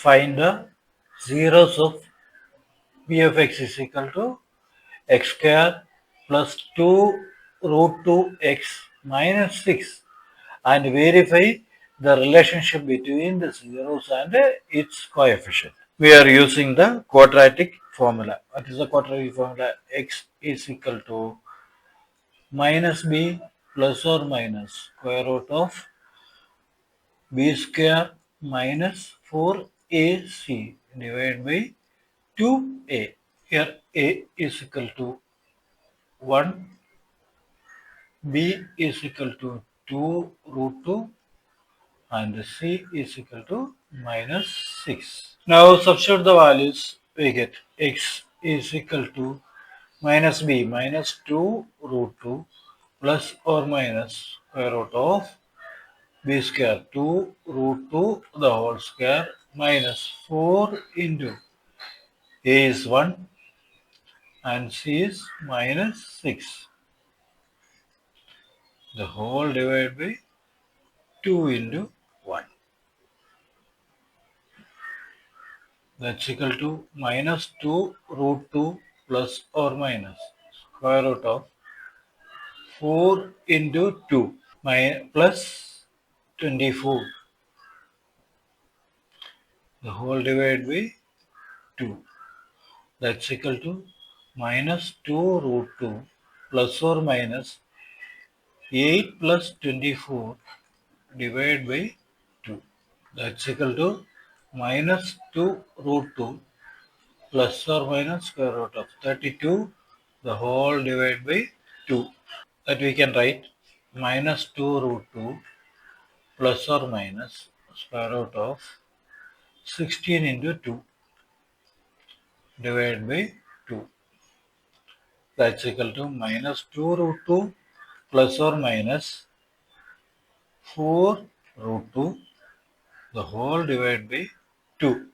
find the zeros of p of x is equal to x square plus 2 root 2x minus 6 and verify the relationship between the zeros and its coefficient. We are using the quadratic formula. What is the quadratic formula? X is equal to minus b plus or minus square root of b square minus 4ac divided by 2a. Here a is equal to 1, b is equal to 2 root 2 and c is equal to minus 6. Now substitute the values, we get x is equal to minus b minus 2 root 2 plus or minus square root of b square 2 root 2 the whole square minus 4 into a is 1 and c is minus 6 the whole divided by 2 into 1. That's equal to minus 2 root 2 plus or minus square root of 4 into 2 plus 24 the whole divided by 2. That's equal to minus 2 root 2 plus or minus 8 plus 24 divided by 2. That's equal to minus 2 root 2 plus or minus square root of 32 the whole divided by 2. That we can write minus 2 root 2 plus or minus square root of 16 into 2 divided by 2. That's equal to minus 2 root 2 plus or minus 4 root 2 the whole divided by 2.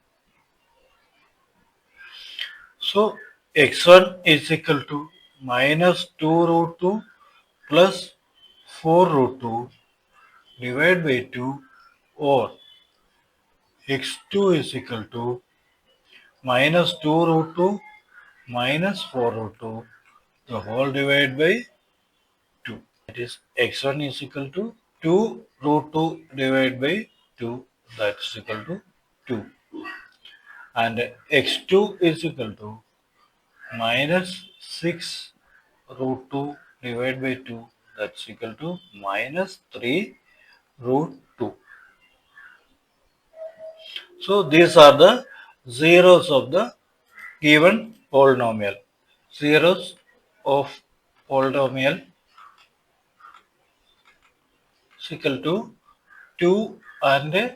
So x1 is equal to minus 2 root 2 plus 4 root 2 divided by 2 or x2 is equal to minus 2 root 2 minus 4 root 2 the whole divided by 2. That is x1 is equal to 2 root 2 divided by 2, that's equal to 2. And x2 is equal to minus 6 root 2 divided by 2, that's equal to minus 3 root 2. So these are the zeros of the given polynomial. Zeros of polynomial is equal to 2 and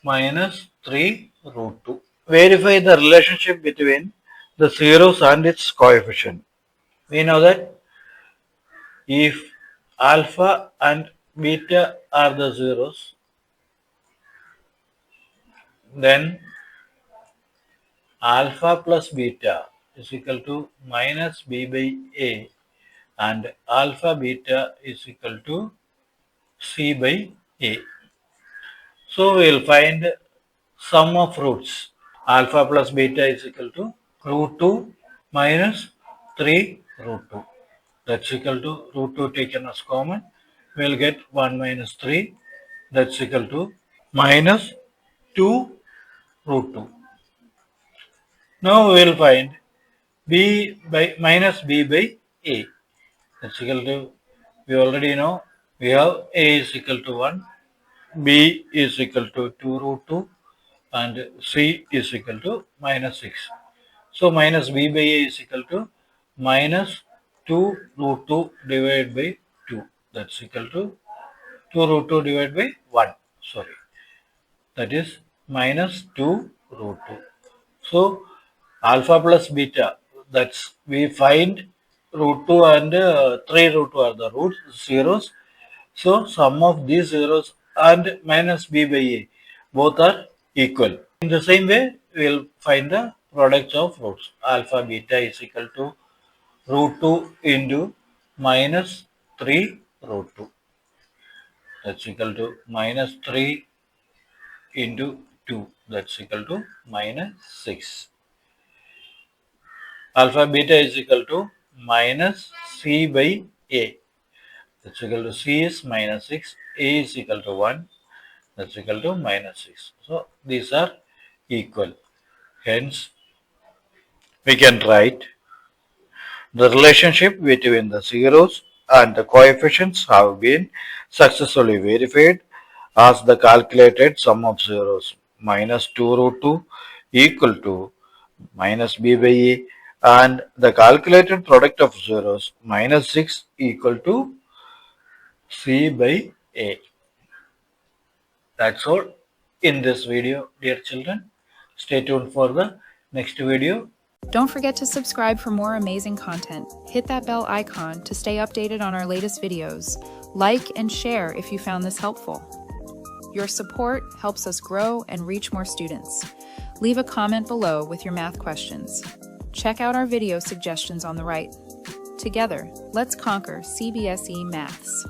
minus 3 root 2. Verify the relationship between the zeros and its coefficient. We know that if alpha and beta are the zeros, then alpha plus beta is equal to minus b by a and alpha beta is equal to c by a. So we will find sum of roots. Alpha plus beta is equal to root 2 minus 3 root 2. That's equal to root 2 taken as common. We will get 1 minus 3. That's equal to minus 2 root 2. Now we will find b by minus b by a. That's equal to, we already know, we have a is equal to 1, b is equal to 2 root 2 and c is equal to minus 6. So minus b by a is equal to minus 2 root 2 divided by 2. That's equal to 2 root 2 divided by 1. Sorry. That is minus 2 root 2. So alpha plus beta, that's we find root 2 and 3 root 2 are the roots, zeros. So sum of these zeros and minus b by a both are equal. In the same way, we will find the products of roots. Alpha beta is equal to root 2 into minus 3 root 2. That's equal to minus 3 into 2, that's equal to minus 6. Alpha beta is equal to minus c by a, that's equal to c is minus 6, a is equal to 1, that's equal to minus 6. So these are equal. Hence, we can write the relationship between the zeros and the coefficients have been successfully verified as the calculated sum of zeros minus 2 root 2 equal to minus b by a, and the calculated product of zeros minus 6 equal to c by a. That's all in this video, dear children. Stay tuned for the next video. Don't forget to subscribe for more amazing content. Hit that bell icon to stay updated on our latest videos. Like and share if you found this helpful. Your support helps us grow and reach more students. Leave a comment below with your math questions. Check out our video suggestions on the right. Together, let's conquer CBSE Maths.